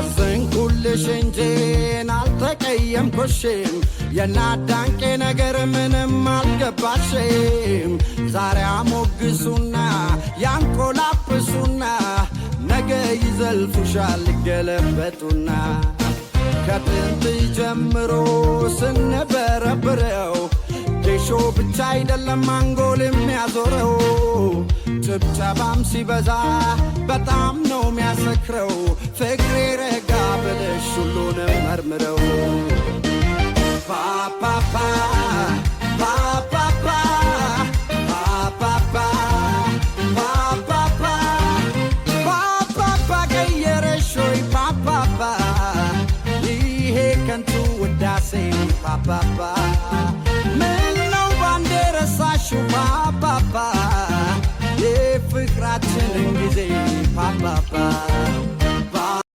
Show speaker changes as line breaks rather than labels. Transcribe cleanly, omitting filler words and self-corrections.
አዘንኩልሽ እንጂ አልተቀየምኩሽም የናዳንቄ ነገር ምንም አልገባሽም ዛሬ አሞግሱና ያንቆላፍሱና ነገ ይዘልፉሻል ገለበጡና ከጥንት ጀምሮ ስንበረብረው ጌሾ ብቻ አይደለም አንጎል የሚያዞረው ጭብጨባም ሲበዛ በጣም ነው የሚያሰክረው ፍቅሬ